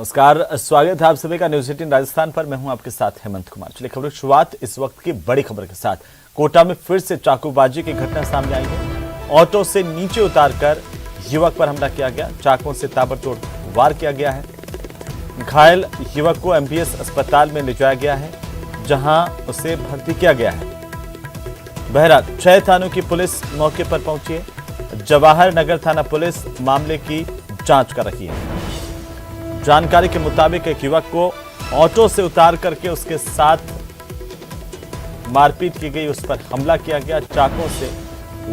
नमस्कार, स्वागत है आप सभी का न्यूज़ 18 राजस्थान पर। मैं हूं आपके साथ हेमंत कुमार। चलिए खबरों की शुरुआत इस वक्त की बड़ी खबर के साथ। कोटा में फिर से चाकूबाजी की घटना सामने आई है। ऑटो से नीचे उतारकर युवक पर हमला किया गया, चाकुओं से ताबड़तोड़ वार किया गया है। घायल युवक को एमबीएस अस्पताल में ले जाया गया है, जहां उसे भर्ती किया गया है। बहरहाल 6 थानों की पुलिस मौके पर पहुंची है। जवाहर नगर थाना पुलिस मामले की जांच कर रही है। जानकारी के मुताबिक एक युवक को ऑटो से उतार करके उसके साथ मारपीट की गई, उस पर हमला किया गया, चाकुओं से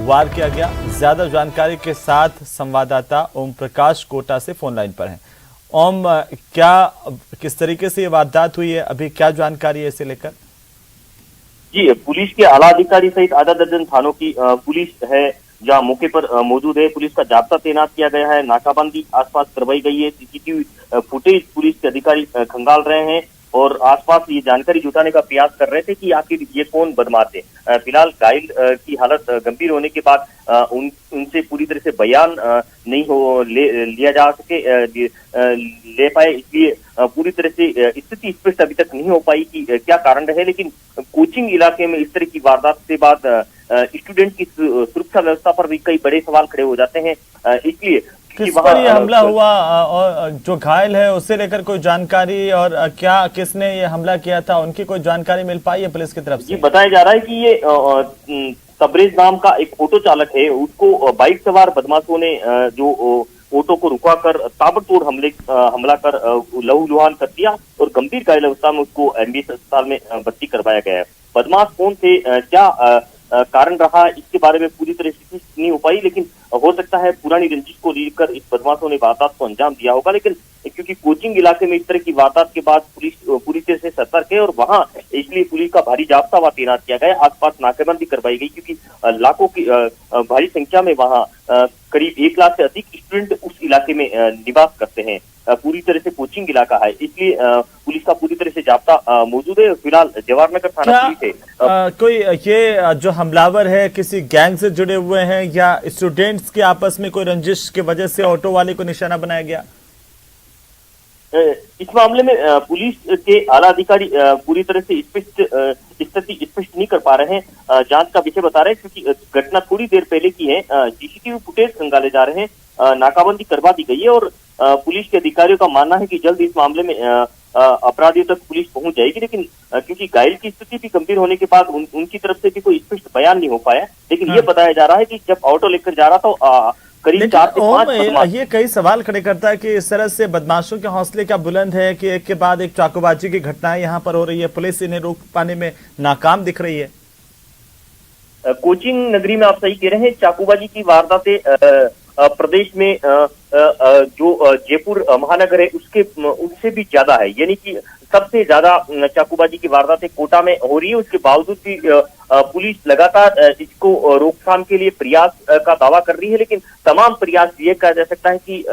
वार किया गया। ज्यादा जानकारी के साथ संवाददाता ओम प्रकाश कोटा से फोन लाइन पर हैं। ओम, किस तरीके से ये वारदात हुई है, अभी क्या जानकारी है इसे लेकर? जी, पुलिस के आला अधिकारी सहित आधा दर्जन थानों की पुलिस है जहां मौके पर मौजूद है। पुलिस का जाब्ता तैनात किया गया है, नाकाबंदी आसपास करवाई गई है, सीसीटीवी फुटेज पुलिस के अधिकारी खंगाल रहे हैं और आसपास ये जानकारी जुटाने का प्रयास कर रहे थे कि आखिर ये कौन बदमाश थे। फिलहाल घायल की हालत गंभीर होने के बाद उनसे पूरी तरह से बयान नहीं लिया जा सके ले पाए, इसलिए पूरी तरह से स्थिति स्पष्ट अभी तक नहीं हो पाई कि क्या कारण रहे। लेकिन कोचिंग इलाके में इस तरह की वारदात के बाद स्टूडेंट की सुरक्षा व्यवस्था पर भी कई बड़े सवाल खड़े हो जाते हैं। इसलिए किस पर ये हमला हुआ और जो घायल है उससे लेकर कोई जानकारी, और क्या किसने ये हमला किया था, उनकी कोई जानकारी मिल पाई है पुलिस की तरफ से? ये बताया जा रहा है कि ये तबरेज नाम का एक ऑटो चालक है, उसको बाइक सवार बदमाशों ने जो ऑटो को रुकाकर ताबड़तोड़ हमला कर लहूलुहान कर दिया और गंभीर घायल अवस्था में उसको एमबीएस अस्पताल में भर्ती करवाया गया है। बदमाश कौन थे, क्या कारण रहा, इसके बारे में पूरी तरह से नहीं हो पाई, लेकिन हो सकता है पुरानी रंजिश को लेकर इस बदमाशों ने वारदात को अंजाम दिया होगा। लेकिन क्योंकि कोचिंग इलाके में इस तरह की वारदात के बाद पुलिस पूरी तरह से सतर्क है और वहां इसलिए पुलिस का भारी जाब्ता वहां तैनात किया गया। आसपास नाकेबंदी करवाई गई क्योंकि लाखों की भारी संख्या में वहां करीब 1 लाख से अधिक स्टूडेंट उस इलाके में निवास करते हैं। पूरी तरह से कोचिंग इलाका है, इसलिए पुलिस का पूरी तरह से जाब्ता मौजूद है। फिलहाल जवाहर नगर थाना पुलिस है। कोई ये जो हमलावर है किसी गैंग से जुड़े हुए हैं या स्टूडेंट्स के आपस में कोई रंजिश की वजह से ऑटो वाले को निशाना बनाया गया? इस मामले में पुलिस के आला अधिकारी पूरी तरह से स्थिति स्पष्ट नहीं कर पा रहे हैं, जांच का विषय बता रहे हैं, क्योंकि घटना थोड़ी देर पहले की है। सीसीटीवी फुटेज खंगाले जा रहे हैं, नाकाबंदी करवा दी गई है और पुलिस के अधिकारियों का मानना है कि जल्द इस मामले में अपराधियों तक पुलिस पहुंच जाएगी। लेकिन क्योंकि घायल की स्थिति भी गंभीर होने के बाद उनकी तरफ से भी कोई स्पष्ट बयान नहीं हो पाया, लेकिन ये बताया जा रहा है कि जब ऑटो लेकर जा रहा था करीब 4 से 5 ये कई सवाल खड़े करता है कि इस तरह से बदमाशों के हौसले क्या बुलंद है कि एक के बाद एक चाकूबाजी की घटनाएं यहाँ पर हो रही है, पुलिस इन्हें रोक पाने में नाकाम दिख रही है। कोचिंग नगरी में आप सही कह रहे हैं, चाकूबाजी की वारदातें प्रदेश में जो जयपुर महानगर है उससे भी ज्यादा है, यानी कि सबसे ज्यादा चाकूबाजी की वारदातें कोटा में हो रही है। उसके बावजूद भी पुलिस लगातार इसको रोकथाम के लिए प्रयास का दावा कर रही है, लेकिन तमाम प्रयास ये कहा जा सकता है कि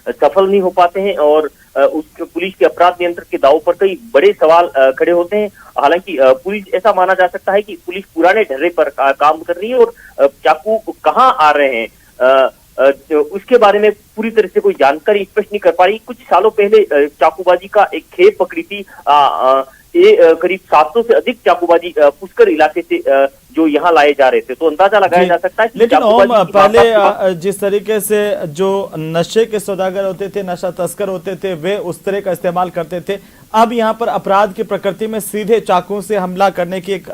सफल नहीं हो पाते हैं और पुलिस के अपराध नियंत्रण के दावों पर कई बड़े सवाल खड़े होते हैं। हालांकि पुलिस ऐसा माना जा सकता है कि पुलिस पुराने ढर्रे पर काम कर रही है और चाकू कहाँ आ रहे हैं उसके बारे में पूरी तरह से कोई जानकारी स्पष्ट नहीं कर पा रही। कुछ सालों पहले चाकूबाजी का एक खेप पकड़ी थी, ये करीब 700 से अधिक चाकूबाजी पुष्कर इलाके से जो यहाँ लाए जा रहे थे, तो अंदाजा लगाया जा सकता है। लेकिन ओम, पहले जिस तरीके से जो नशे के सौदागर होते थे, नशा तस्कर होते थे, वे उस तरह का इस्तेमाल करते थे। अब यहाँ पर अपराध की प्रकृति में सीधे चाकुओं से हमला करने की एक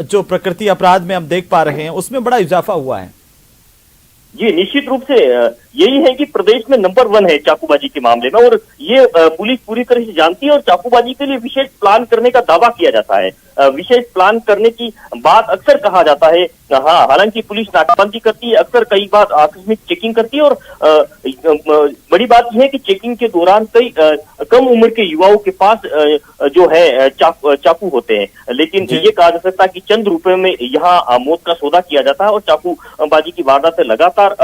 जो प्रकृति अपराध में हम देख पा रहे हैं, उसमें बड़ा इजाफा हुआ है। जी, निश्चित रूप से यही है कि प्रदेश में नंबर 1 है चाकूबाजी के मामले में और ये पुलिस पूरी तरह से जानती है और चाकूबाजी के लिए विशेष प्लान करने का दावा किया जाता है। विशेष प्लान करने की बात अक्सर कहा जाता है। हाँ, हालांकि पुलिस नाकाबंदी करती है, अक्सर कई बार आकस्मिक चेकिंग करती है और बड़ी बात यह है कि चेकिंग के दौरान कई कम उम्र के युवाओं के पास जो है चाकू होते हैं, लेकिन ये कहा जा सकता है कि चंद रुपए में यहाँ मौत का सौदा किया जाता है और चाकूबाजी की वारदातें लगातार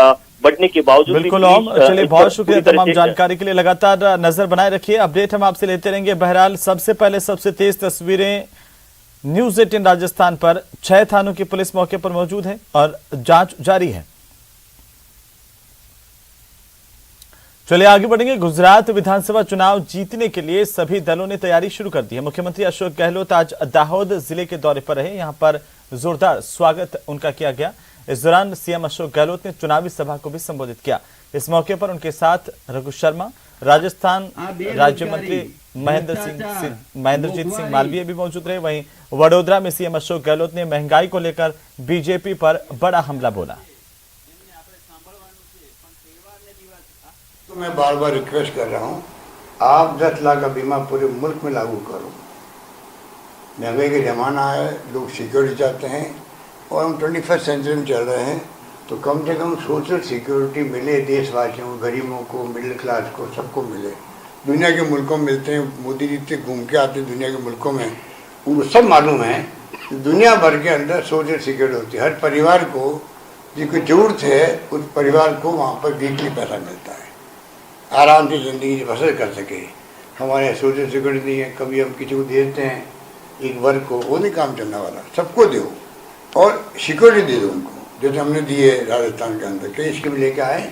बढ़ने के बावजूद। बिल्कुल ओम, चलिए बहुत शुक्रिया तमाम जानकारी के लिए। लगातार नजर बनाए रखिए, अपडेट हम आपसे लेते रहेंगे। बहरहाल सबसे पहले सबसे तेज तस्वीरें न्यूज़ 18 राजस्थान पर। 6 थानों की पुलिस मौके पर मौजूद है और जांच जारी है। चलिए आगे बढ़ेंगे। गुजरात विधानसभा चुनाव जीतने के लिए सभी दलों ने तैयारी शुरू कर दी है। मुख्यमंत्री अशोक गहलोत आज दाहोद जिले के दौरे पर रहे। यहां पर जोरदार स्वागत उनका किया गया। इस दौरान सीएम अशोक गहलोत ने चुनावी सभा को भी संबोधित किया। इस मौके पर उनके साथ रघु शर्मा, राजस्थान राज्य मंत्री महेंद्रजीत सिंह मालवीय भी मौजूद रहे। वहीं वडोदरा में सीएम अशोक गहलोत ने महंगाई को लेकर बीजेपी पर बड़ा हमला बोला। तो मैं बार बार रिक्वेस्ट कर रहा हूँ, आप 10 लाख का बीमा पूरे मुल्क में लागू करो। महंगाई का जमाना है, लोग सिक्योरिटी चाहते हैं और हम 21st सेंचुरी में चल रहे हैं, तो कम से कम सोशल सिक्योरिटी मिले देशवासियों को, गरीबों को, मिडिल क्लास को, सबको मिले। दुनिया के मुल्कों में मिलते हैं, मोदी जी से घूम के आते हैं दुनिया के मुल्कों में, उनको सब मालूम है दुनिया भर के अंदर सोशल सिक्योरिटी होती है। हर परिवार को जिसको जरूरत है उस परिवार को वहाँ पर वीकली पैसा मिलता है, आराम से ज़िंदगी बसर कर सके। हमारे यहाँ सोशल सिक्योरिटी नहीं है, कभी हम किसी को देते हैं एक वर्ग को, वो नहीं काम चलने वाला। सबको दो और सिक्योरिटी दे दो उनको, जैसे हमने दिए राजस्थान के अंदर कई स्कीम लेके आए,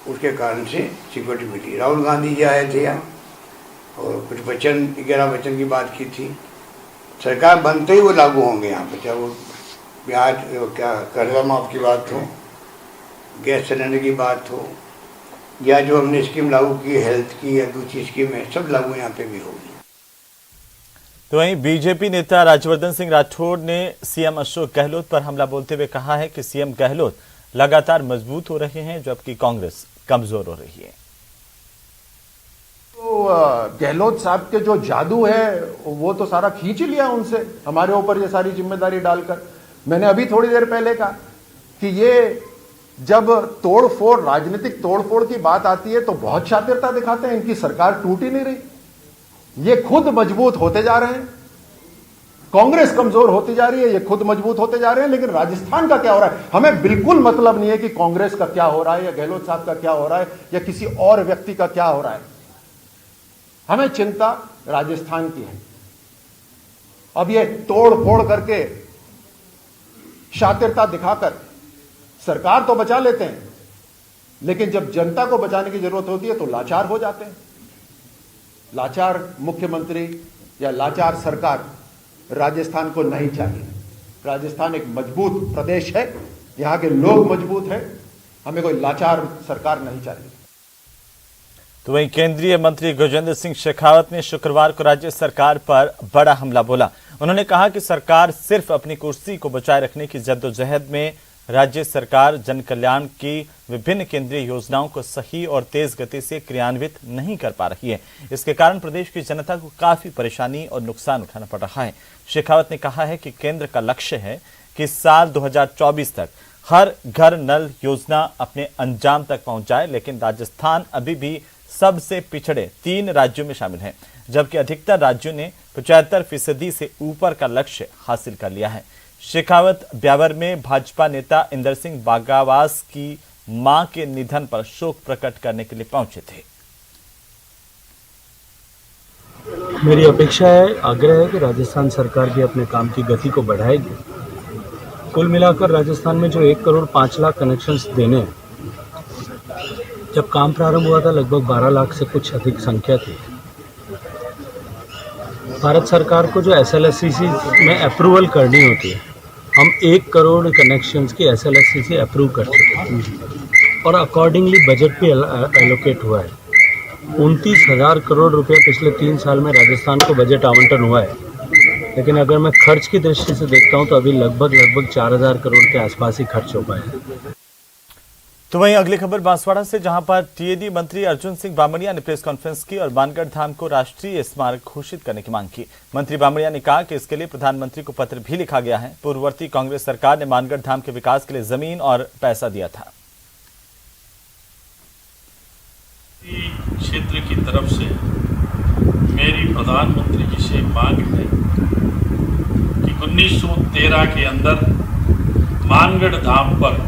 उसके कारण से सिक्योरिटी मिली। राहुल गांधी जी आए थे यहाँ और कुछ वचन 11 वचन की बात की थी, सरकार बनते ही वो लागू होंगे यहाँ पर, चाहे वो ब्याज क्या कर्जा माफ की बात हो, गैस सिलेंडर की बात हो, या जो हमने स्कीम लागू की हेल्थ की या दूसरी स्कीम है, सब लागू यहाँ पे भी होगी। तो वहीं बीजेपी नेता राज्यवर्धन सिंह राठौड़ ने सीएम अशोक गहलोत पर हमला बोलते हुए कहा है कि सीएम गहलोत लगातार मजबूत हो रहे हैं जबकि कांग्रेस कमजोर हो रही है। तो गहलोत साहब के जो जादू है वो तो सारा खींच लिया उनसे, हमारे ऊपर ये सारी जिम्मेदारी डालकर। मैंने अभी थोड़ी देर पहले कहा कि ये जब तोड़फोड़, राजनीतिक तोड़फोड़ की बात आती है तो बहुत शातिरता दिखाते हैं। इनकी सरकार टूट ही नहीं रही, ये खुद मजबूत होते जा रहे हैं। कांग्रेस कमजोर होती जा रही है, ये खुद मजबूत होते जा रहे हैं। लेकिन राजस्थान का क्या हो रहा है, हमें बिल्कुल मतलब नहीं है कि कांग्रेस का क्या हो रहा है या गहलोत साहब का क्या हो रहा है या किसी और व्यक्ति का क्या हो रहा है। हमें चिंता राजस्थान की है। अब ये तोड़ फोड़ करके, शातिरता दिखाकर सरकार तो बचा लेते हैं, लेकिन जब जनता को बचाने की जरूरत होती है तो लाचार हो जाते हैं। लाचार मुख्यमंत्री या लाचार सरकार राजस्थान को नहीं चाहिए। राजस्थान एक मजबूत प्रदेश है, यहां के लोग मजबूत हैं, हमें कोई लाचार सरकार नहीं चाहिए। तो वहीं केंद्रीय मंत्री गजेंद्र सिंह शेखावत ने शुक्रवार को राज्य सरकार पर बड़ा हमला बोला। उन्होंने कहा कि सरकार सिर्फ अपनी कुर्सी को बचाए रखने की जद्दोजहद में राज्य सरकार जन कल्याण की विभिन्न केंद्रीय योजनाओं को सही और तेज गति से क्रियान्वित नहीं कर पा रही है। इसके कारण प्रदेश की जनता को काफी परेशानी और नुकसान उठाना पड़ रहा है। शेखावत ने कहा है कि केंद्र का लक्ष्य है कि साल 2024 तक हर घर नल योजना अपने अंजाम तक पहुंच जाए, लेकिन राजस्थान अभी भी सबसे पिछड़े 3 राज्यों में शामिल है, जबकि अधिकतर राज्यों ने 75% से ऊपर का लक्ष्य हासिल कर लिया है। शेखावत ब्यावर में भाजपा नेता इंदर सिंह बागावास की मां के निधन पर शोक प्रकट करने के लिए पहुंचे थे। मेरी अपेक्षा है, आग्रह है कि राजस्थान सरकार भी अपने काम की गति को बढ़ाएगी। कुल मिलाकर राजस्थान में जो 1 करोड़ 5 लाख कनेक्शंस देने हैं, जब काम प्रारंभ हुआ था लगभग 12 लाख से कुछ अधिक संख्या थी। भारत सरकार को जो SLSCC में अप्रूवल करनी होती है, हम 1 करोड़ कनेक्शंस की SLSCC अप्रूव कर चुके हैं और अकॉर्डिंगली बजट भी एलोकेट हुआ है। 29,000 करोड़ रुपए पिछले 3 साल में राजस्थान को बजट आवंटन हुआ है, लेकिन अगर मैं खर्च की दृष्टि से देखता हूं तो अभी लगभग 4,000 करोड़ के आसपास ही खर्च हो पाए हैं। तो वहीं अगली खबर बांसवाड़ा से, जहां पर टीएडी मंत्री अर्जुन सिंह बामणिया ने प्रेस कॉन्फ्रेंस की और मानगढ़ धाम को राष्ट्रीय स्मारक घोषित करने की मांग की। मंत्री बामणिया ने कहा कि इसके लिए प्रधानमंत्री को पत्र भी लिखा गया है। पूर्ववर्ती कांग्रेस सरकार ने मानगढ़ धाम के विकास के लिए जमीन और पैसा दिया था। क्षेत्र की तरफ से मेरी प्रधानमंत्री जी से मांग है कि 1913 के अंदर मानगढ़ धाम पर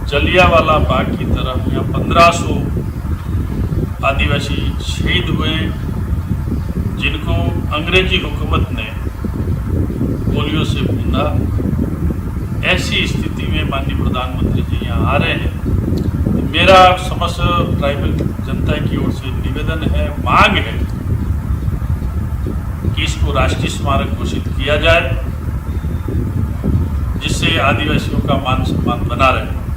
जलियांवाला बाग की तरफ यहाँ 1500 आदिवासी शहीद हुए, जिनको अंग्रेजी हुकूमत ने पोलियो से बूंदा। ऐसी स्थिति में माननीय प्रधानमंत्री जी यहाँ आ रहे हैं, तो मेरा समस्त ट्राइबल जनता की ओर से निवेदन है, मांग है कि इसको राष्ट्रीय स्मारक घोषित किया जाए, जिससे आदिवासियों का मान सम्मान बना रहे।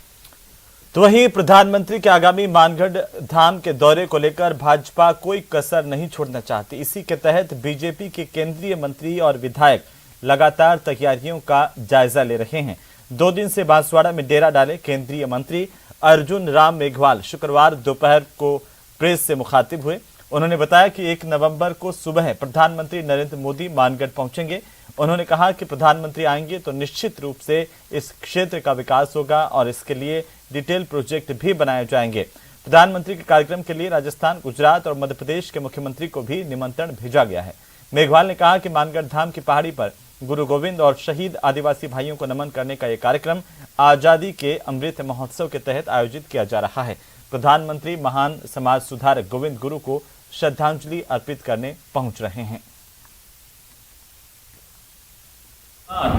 तो वहीं प्रधानमंत्री के आगामी मानगढ़ धाम के दौरे को लेकर भाजपा कोई कसर नहीं छोड़ना चाहती। इसी के तहत बीजेपी के केंद्रीय मंत्री और विधायक लगातार तैयारियों का जायजा ले रहे हैं। 2 दिन से बांसवाड़ा में डेरा डाले केंद्रीय मंत्री अर्जुन राम मेघवाल शुक्रवार दोपहर को प्रेस से मुखातिब हुए। उन्होंने बताया कि 1 नवंबर को सुबह प्रधानमंत्री नरेंद्र मोदी मानगढ़ पहुंचेंगे। उन्होंने कहा कि प्रधानमंत्री आएंगे तो निश्चित रूप से इस क्षेत्र का विकास होगा और इसके लिए डिटेल प्रोजेक्ट भी बनाए जाएंगे। प्रधानमंत्री के कार्यक्रम के लिए राजस्थान, गुजरात और मध्य प्रदेश के मुख्यमंत्री को भी निमंत्रण भेजा गया है। मेघवाल ने कहा कि मानगढ़ धाम की पहाड़ी पर गुरु गोविंद और शहीद आदिवासी भाइयों को नमन करने का यह कार्यक्रम आजादी के अमृत महोत्सव के तहत आयोजित किया जा रहा है। प्रधानमंत्री महान समाज सुधारक गोविंद गुरु को श्रद्धांजलि अर्पित करने पहुंच रहे हैं।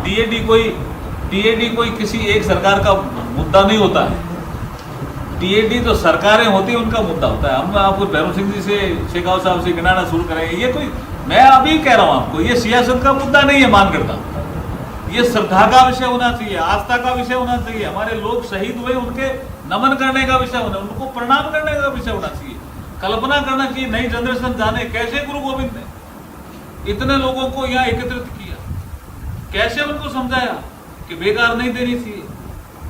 टीएडी कोई किसी एक सरकार का मुद्दा नहीं होता है। टीएडी तो सरकारें होती है, उनका मुद्दा होता है। हम आपको भैरव सिंह जी से, शेखावत साहब से गिनाना शुरू करेंगे, ये कोई, मैं अभी कह रहा हूं आपको, ये सियासत का मुद्दा नहीं है। मानगढ़ का ये श्रद्धा का विषय होना चाहिए, आस्था का विषय होना चाहिए। हमारे लोग शहीद हुए, उनके नमन करने का विषय होना, उनको प्रणाम करने का विषय होना चाहिए। कल्पना करना चाहिए नई जनरेशन जाने कैसे गुरु गोविंद ने इतने लोगों को यहाँ एकत्रित किया, कैसे उनको समझाया कि बेकार नहीं देनी चाहिए,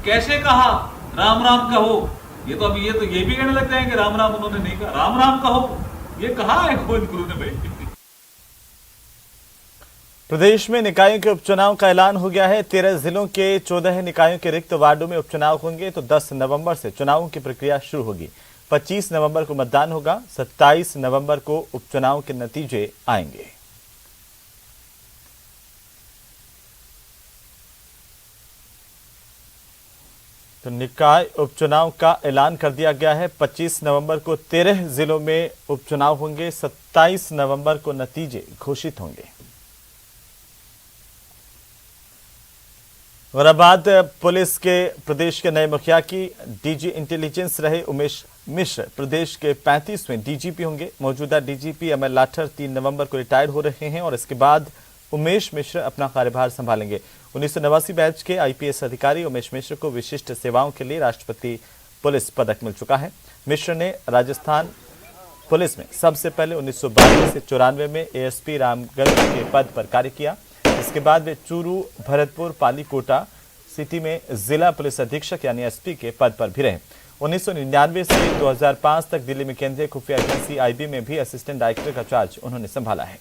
कैसे कहा राम राम कहो। ये तो अभी ये भी कहने लग जाएंगे कि राम राम उन्होंने नहीं कहा, राम राम कहो, ये कहा है गोविंद गुरु ने भाई। प्रदेश में निकायों के उपचुनाव का ऐलान हो गया है। 13 जिलों के 14 निकायों के रिक्त वार्डों में उपचुनाव होंगे तो 10 नवंबर से चुनावों की प्रक्रिया शुरू होगी। 25 नवंबर को मतदान होगा। 27 नवंबर को उपचुनाव के नतीजे आएंगे। तो निकाय उपचुनाव का ऐलान कर दिया गया है। 25 नवंबर को 13 जिलों में उपचुनाव होंगे। 27 नवंबर को नतीजे घोषित होंगे। और अब बात पुलिस के प्रदेश के नए मुखिया की। डीजी इंटेलिजेंस रहे उमेश मिश्र प्रदेश के 35वें डीजीपी होंगे। मौजूदा डीजीपी अमर लाठर 3 नवंबर को रिटायर हो रहे हैं और इसके बाद उमेश मिश्र अपना कार्यभार संभालेंगे। 1989 बैच के आईपीएस अधिकारी उमेश मिश्र को विशिष्ट सेवाओं के लिए राष्ट्रपति पुलिस पदक मिल चुका है। मिश्र ने राजस्थान पुलिस में सबसे पहले 1992 से 94 में एएसपी रामगंज के पद पर कार्य किया। इसके बाद वे चूरू, भरतपुर, पाली, कोटा सिटी में जिला पुलिस अधीक्षक यानी एसपी के पद पर भी रहे। 1999 से 2005 तक दिल्ली में केंद्रीय खुफिया एजेंसी आईबी में भी असिस्टेंट डायरेक्टर का चार्ज उन्होंने संभाला है।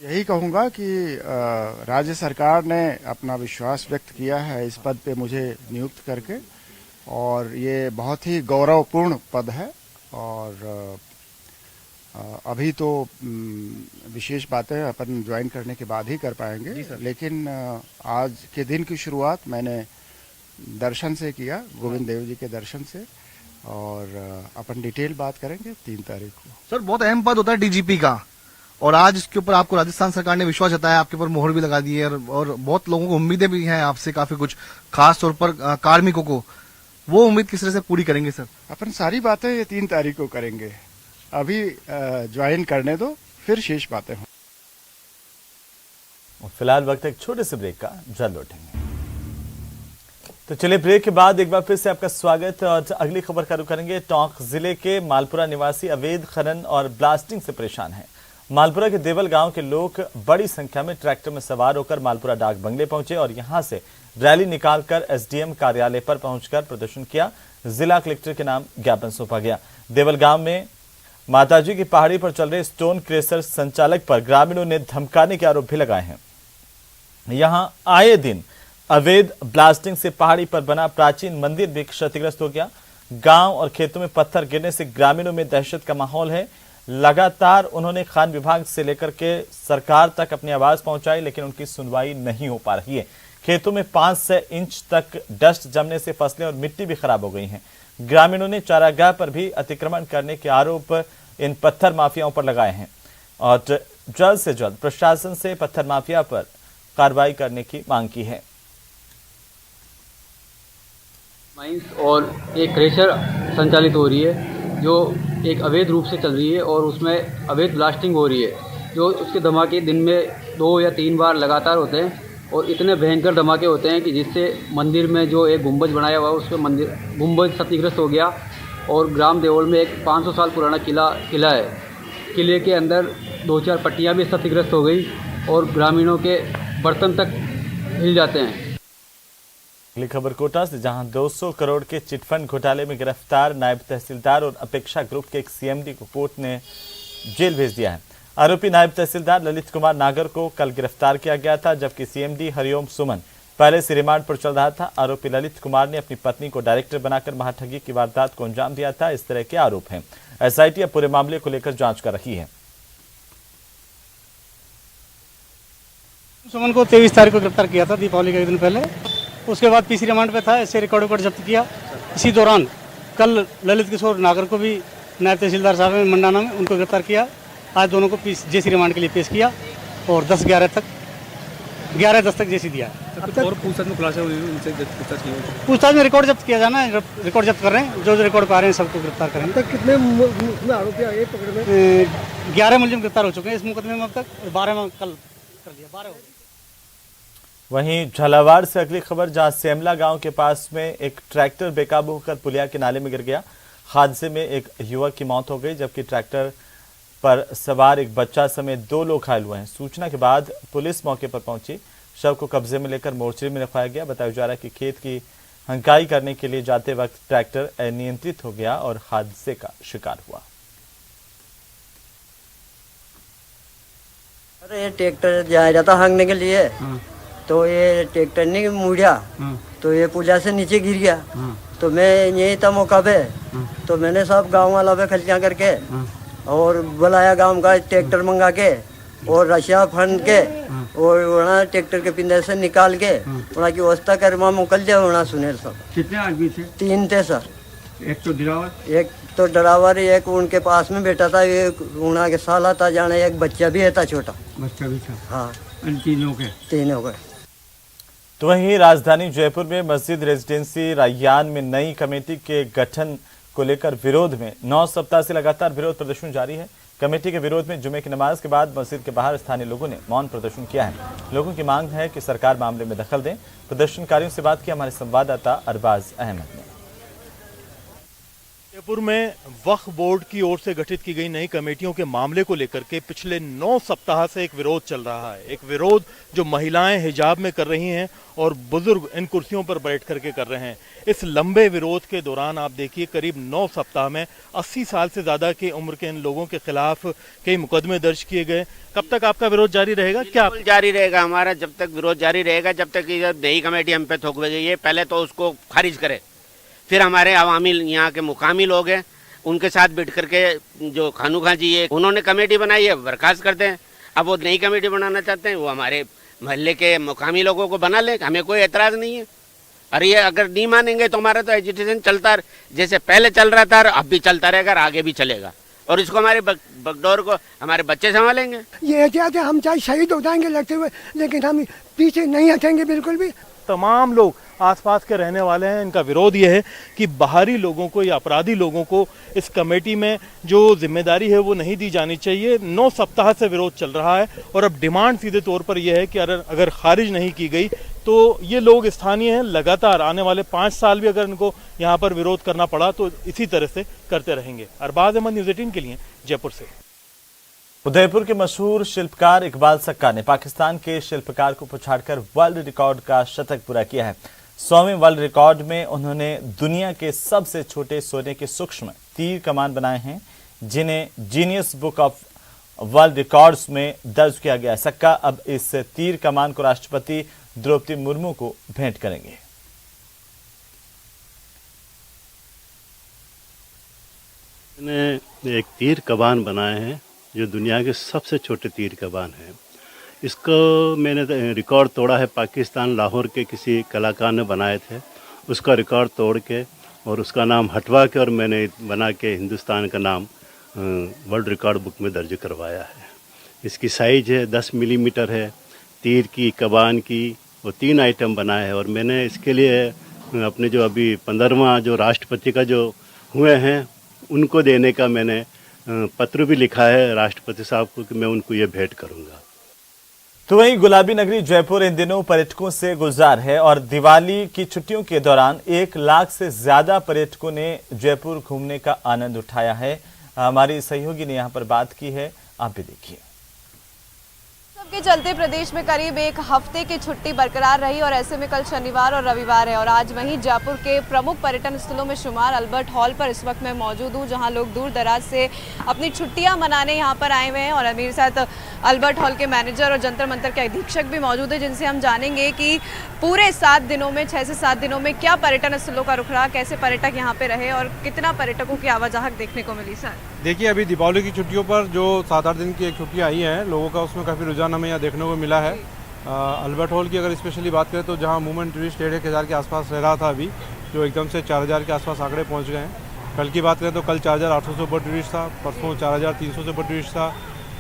यही कहूंगा कि राज्य सरकार ने अपना विश्वास व्यक्त किया है इस पद पे मुझे नियुक्त करके, और ये बहुत ही गौरवपूर्ण पद है। और अभी तो विशेष बातें अपन ज्वाइन करने के बाद ही कर पाएंगे, लेकिन आज के दिन की शुरुआत मैंने दर्शन से किया, गोविंद देव जी के दर्शन से, और अपन डिटेल बात करेंगे 3 तारीख को। सर, बहुत अहम पद होता है डीजीपी का, और आज इसके ऊपर आपको राजस्थान सरकार ने विश्वास जताया, आपके ऊपर मोहर भी लगा दी है, और बहुत लोगों को उम्मीदें भी हैं आपसे, काफी कुछ, खास तौर पर कार्मिकों को। वो उम्मीद किस तरह से पूरी करेंगे सर? अपन सारी बातें ये 3 तारीख को करेंगे। अभी ज्वाइन करने दो, फिर शेष बातें हों। फिलहाल वक्त एक छोटे से ब्रेक का, जल्द लौटेंगे। तो चलिए ब्रेक के बाद एक बार फिर से आपका स्वागत। और अगली खबर का रुख करेंगे। टोंक जिले के मालपुरा निवासी अवैध खनन और ब्लास्टिंग से परेशान हैं। मालपुरा के देवल गांव के लोग बड़ी संख्या में ट्रैक्टर में सवार होकर मालपुरा डाक बंगले पहुंचे और यहां से रैली निकालकर एसडीएम कार्यालय पर पहुंचकर प्रदर्शन किया। जिला कलेक्टर के नाम ज्ञापन सौंपा गया। देवल गांव में माताजी की पहाड़ी पर चल रहे स्टोन क्रेशर संचालक पर ग्रामीणों ने धमकाने के आरोप भी लगाए हैं। यहां आए दिन अवैध ब्लास्टिंग से पहाड़ी पर बना प्राचीन मंदिर भी क्षतिग्रस्त हो गया। गांव और खेतों में पत्थर गिरने से ग्रामीणों में दहशत का माहौल है। लगातार उन्होंने खान विभाग से लेकर के सरकार तक अपनी आवाज पहुंचाई, लेकिन उनकी सुनवाई नहीं हो पा रही है। खेतों में 5 से इंच तक डस्ट जमने से फसलें और मिट्टी भी खराब हो गई हैं। ग्रामीणों ने चारागाह पर भी अतिक्रमण करने के आरोप इन पत्थर माफियाओं पर लगाए हैं और जल्द से जल्द प्रशासन से पत्थर माफिया पर कार्रवाई करने की मांग की है। माइंस और एक क्रेशर संचालित हो रही है जो एक अवैध रूप से चल रही है और उसमें अवैध ब्लास्टिंग हो रही है जो उसके धमाके दिन में 2 या 3 बार लगातार होते हैं और इतने भयंकर धमाके होते हैं कि जिससे मंदिर में जो एक गुंबज बनाया हुआ है उसमें मंदिर गुंबज क्षतिग्रस्त हो गया और ग्राम देवल में एक 500 साल पुराना किला है। किले के अंदर 2-4 पट्टियाँ भी क्षतिग्रस्त हो गई और ग्रामीणों के बर्तन तक हिल जाते हैं। अगली खबर कोटा से, जहां 200 करोड़ के चिटफंड घोटाले में गिरफ्तार नायब तहसीलदार और अपेक्षा ग्रुप के एक सीएमडी को कोर्ट ने जेल भेज दिया है। आरोपी नायब तहसीलदार ललित कुमार नागर को कल गिरफ्तार किया गया था, जबकि सीएमडी हरिओम सुमन पहले से रिमांड पर चल रहा था। आरोपी ललित कुमार ने अपनी पत्नी को डायरेक्टर बनाकर महाठगी की वारदात को अंजाम दिया था। इस तरह के आरोप हैं। एसआईटी अब पूरे मामले को लेकर जांच कर रही है। सुमन को 23 तारीख को गिरफ्तार किया था, दीपावली के एक दिन पहले। उसके बाद पीसी रिमांड पे था, ऐसे रिकॉर्ड जब्त किया। इसी दौरान कल ललित किशोर नागर को भी नायब तहसीलदार साहब ने मंडाना में उनको गिरफ्तार किया। आज दोनों को जेसी रिमांड के लिए पेश किया और 11-10 तक जेसी दिया। और पूछताछ में खुलासा हुई उनसे पूछताछ में रिकॉर्ड जब्त किया जाना है, रिकॉर्ड जब्त कर रहे हैं। जो रिकॉर्ड पे आ रहे हैं सबको गिरफ्तार करेंगे। कितने आरोपी आए पकड़े में? 11 मुलजिम गिरफ्तार हो चुके हैं इस मुकदमे में अब तक, 12 में कल कर दिया, 12 हो गए। वहीं झालावाड़ से अगली खबर, जहां सेमला गांव के पास में एक ट्रैक्टर बेकाबू होकर पुलिया के नाले में गिर गया। हादसे में एक युवक की मौत हो गई, जबकि ट्रैक्टर पर सवार एक बच्चा समेत 2 लोग घायल हुए हैं। सूचना के बाद पुलिस मौके पर पहुंची, शव को कब्जे में लेकर मोर्चरी में रखवाया गया। बताया जा रहा है कि खेत की हंकाई करने के लिए जाते वक्त ट्रैक्टर अनियंत्रित हो गया और हादसे का शिकार हुआ। अरे ये ट्रैक्टर जा रहा था हंगने के लिए, तो ये ट्रैक्टर ने मुड़ा, तो ये पुलिया से नीचे गिर गया। तो मैं यही था मौका पे, तो मैंने सब गांव वाला पे खलियां करके और बुलाया गांव का ट्रैक्टर मंगा के और रशिया फंड के और वहाँ ट्रैक्टर के पिंडे से निकाल के वहाँ की व्यवस्था कर वहाँ मोकल जाए। वहाँ सुनेल सब। कितने आदमी थे? 3 थे सर। एक तो ड्राइवर, एक उनके पास में बैठा था, एक वहाँ के साला था, जाने एक बच्चा भी था, छोटा बच्चा भी था। हाँ, तीन हो गए। तो वहीं राजधानी जयपुर में मस्जिद रेजिडेंसी रैयान में नई कमेटी के गठन को लेकर विरोध में 9 सप्ताह से लगातार विरोध प्रदर्शन जारी है। कमेटी के विरोध में जुमे की नमाज के बाद मस्जिद के बाहर स्थानीय लोगों ने मौन प्रदर्शन किया है। लोगों की मांग है कि सरकार मामले में दखल दें। प्रदर्शनकारियों से बात की हमारे संवाददाता अरबाज अहमद ने। जयपुर में वक्फ बोर्ड की ओर से गठित की गई नई कमेटियों के मामले को लेकर के पिछले 9 सप्ताह से एक विरोध चल रहा है। एक विरोध जो महिलाएं हिजाब में कर रही हैं और बुजुर्ग इन कुर्सियों पर बैठ करके कर रहे हैं। इस लंबे विरोध के दौरान आप देखिए करीब 9 सप्ताह में 80 साल से ज्यादा की उम्र के इन लोगों के खिलाफ कई मुकदमे दर्ज किए गए। कब तक आपका विरोध जारी रहेगा? क्या जारी रहेगा हमारा? जब तक विरोध जारी रहेगा, जब तक नई कमेटी हम पे थोप गई है। पहले तो उसको खारिज करे, फिर हमारे अवामी यहाँ के मुकामी लोग हैं उनके साथ बैठ करके जो खानूखा जी है उन्होंने कमेटी बनाई है, बर्खास्त करते हैं। अब वो नई कमेटी बनाना चाहते हैं, वो हमारे मोहल्ले के मुकामी लोगों को बना ले, हमें कोई एतराज नहीं है। और ये अगर नहीं मानेंगे तो हमारा तो एजुटेशन चलता जैसे पहले चल रहा था, अब भी चलता रहेगा और आगे भी चलेगा। और इसको हमारे बगडोर को हमारे बच्चे संभालेंगे। ये एहतियात है, हम चाहे शहीद हो जाएंगे लड़ते हुए, लेकिन हम पीछे नहीं हटेंगे बिल्कुल भी। तमाम लोग आसपास के रहने वाले हैं। इनका विरोध ये है कि बाहरी लोगों को या अपराधी लोगों को इस कमेटी में जो जिम्मेदारी है वो नहीं दी जानी चाहिए। 9 सप्ताह से विरोध चल रहा है और अब डिमांड सीधे तौर पर यह है कि अगर खारिज नहीं की गई तो ये लोग स्थानीय हैं, लगातार आने वाले 5 साल भी अगर इनको यहाँ पर विरोध करना पड़ा तो इसी तरह से करते रहेंगे। अरबाज अहमद, न्यूज़ 18 के लिए जयपुर से। उदयपुर के मशहूर शिल्पकार इकबाल सक्का ने पाकिस्तान के शिल्पकार को पछाड़कर वर्ल्ड रिकॉर्ड का शतक पूरा किया है। 100वें वर्ल्ड रिकॉर्ड में उन्होंने दुनिया के सबसे छोटे सोने के सूक्ष्म तीर कमान बनाए हैं, जिन्हें genius book of world records में दर्ज किया गया। सक्का अब इस तीर कमान को राष्ट्रपति द्रौपदी मुर्मू को भेंट करेंगे। मैंने एक तीर कमान बनाए हैं जो दुनिया के सबसे छोटे तीर कमान है। इसको मैंने रिकॉर्ड तोड़ा है, पाकिस्तान लाहौर के किसी कलाकार ने बनाए थे, उसका रिकॉर्ड तोड़ के और उसका नाम हटवा के और मैंने बना के हिंदुस्तान का नाम वर्ल्ड रिकॉर्ड बुक में दर्ज करवाया है। इसकी साइज है 10 मिलीमीटर है, तीर की, कमान की, वो 3 आइटम बनाए हैं और मैंने इसके लिए अपने जो अभी 15वां जो राष्ट्रपति का जो हुए हैं उनको देने का मैंने पत्र भी लिखा है राष्ट्रपति साहब को कि मैं उनको ये भेंट करूंगा। तो वहीं गुलाबी नगरी जयपुर इन दिनों पर्यटकों से गुलजार है और दिवाली की छुट्टियों के दौरान 1 लाख से ज्यादा पर्यटकों ने जयपुर घूमने का आनंद उठाया है। हमारी सहयोगी ने यहां पर बात की है, आप भी देखिए। के चलते प्रदेश में करीब 1 हफ्ते की छुट्टी बरकरार रही और ऐसे में कल शनिवार और रविवार है और आज वहीं जयपुर के प्रमुख पर्यटन स्थलों में शुमार अल्बर्ट हॉल पर इस वक्त मैं मौजूद हूं, जहां लोग दूर दराज से अपनी छुट्टियां मनाने यहां पर आए हुए हैं और मेरे साथ अल्बर्ट हॉल के मैनेजर और जंतर मंतर के अधीक्षक भी मौजूद है, जिनसे हम जानेंगे कि पूरे 7 दिनों में 6 से 7 दिनों में क्या पर्यटन स्थलों का रुख रहा, कैसे पर्यटक यहाँ पे रहे और कितना पर्यटकों की आवाजाही देखने को मिली। सर देखिए, अभी दीपावली की छुट्टियों पर जो 7-8 दिन की एक छुट्टियाँ आई हैं, लोगों का उसमें काफ़ी रुझान हमें यहाँ देखने को मिला है। अल्बर्ट हॉल की अगर स्पेशली बात करें तो जहाँ मूवमेंट टूरिस्ट 1,500 के आसपास रह रहा था, अभी जो एकदम से 4,000 के आसपास आंकड़े पहुँच गए हैं। कल की बात करें तो कल 4,800 से ऊपर टूरिस्ट था, परसों 4,300 से ऊपर टूरिस्ट था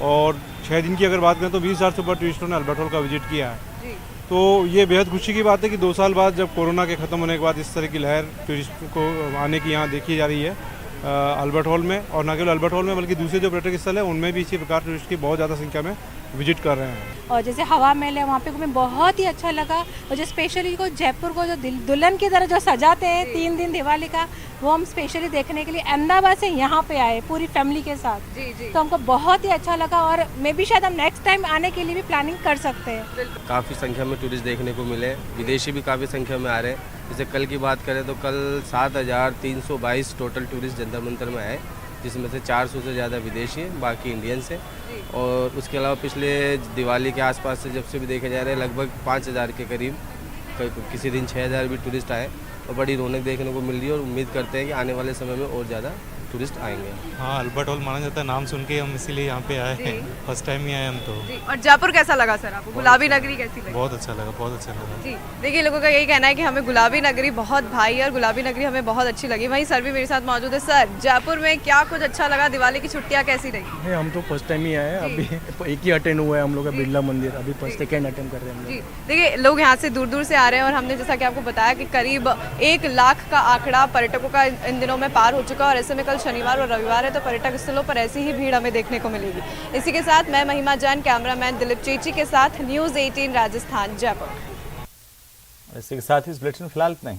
और 6 दिन की अगर बात करें तो 20,000 से ऊपर टूरिस्टों ने अल्बर्ट हॉल का विजिट किया है। तो ये बेहद खुशी की बात है कि 2 साल बाद जब कोरोना के ख़त्म होने के बाद इस तरह की लहर टूरिस्ट को आने की यहाँ देखी जा रही है अल्बर्ट हॉल में, और न केवल अल्बर्ट हॉल में बल्कि दूसरे जो पर्यटक स्थल है उनमें भी इसी प्रकार टूरिस्ट की बहुत ज़्यादा संख्या में विजिट कर रहे हैं। और जैसे हवा महल है वहाँ पे हमें बहुत ही अच्छा लगा और जो स्पेशली को जयपुर को जो दुल्हन की तरह जो सजाते हैं 3 दिन दिवाली का, वो हम स्पेशली देखने के लिए अहमदाबाद से यहाँ पे आए पूरी फैमिली के साथ। जी। तो हमको बहुत ही अच्छा लगा और मे भी शायद हम नेक्स्ट टाइम आने के लिए भी प्लानिंग कर सकते हैं। काफ़ी संख्या में टूरिस्ट देखने को मिले, विदेशी भी काफ़ी संख्या में आ रहे हैं। जैसे कल की बात करें तो कल 7,322 टोटल टूरिस्ट जंतर मंतर में आए, जिसमें से 400 से ज़्यादा विदेशी हैं, बाकी इंडियंस हैं। और उसके अलावा पिछले दिवाली के आसपास से जब से भी देखे जा रहे हैं लगभग 5,000 के करीब, किसी दिन 6,000 भी टूरिस्ट आए और बड़ी रौनक देखने को मिल रही है और उम्मीद करते हैं कि आने वाले समय में और ज़्यादा टूरिस्ट आएंगे। हाँ, अल्बर्ट हॉल माना जाता है, नाम सुन के हम इसीलिए यहाँ पे आए हैं, फर्स्ट टाइम ही आए हम तो। और जयपुर कैसा लगा सर आपको? गुलाबी नगरी कैसी लगी? बहुत अच्छा लगा, बहुत अच्छा लगा। जी देखिए, लोगों का यही कहना है कि हमें गुलाबी नगरी बहुत भाई और गुलाबी नगरी हमें बहुत अच्छी लगी। वहीं सर भी मेरे साथ मौजूद है। सर, जयपुर में क्या कुछ अच्छा लगा? दिवाली की छुट्टियाँ कैसी रही? हम तो फर्स्ट टाइम ही आए, अभी एक ही अटेंड हुआ है हम लोग का बिरला मंदिर, अभी फर्स्ट सेकेंड अटेंड कर रहे हैं हम लोग। देखिए, लोग यहाँ से दूर दूर से आ रहे हैं और हमने जैसा कि आपको बताया कि करीब 1 लाख का आंकड़ा पर्यटकों का इन दिनों में पार हो चुका है और ऐसे में कल शनिवार और रविवार है तो पर्यटक स्थलों पर ऐसी ही भीड़ हमें देखने को मिलेगी। इसी के साथ मैं महिमा जैन, कैमरामैन दिलीप चेची के साथ न्यूज़ 18 राजस्थान जयपुर। इसी के साथ इस बुलेटिन फिलहाल इतना ही।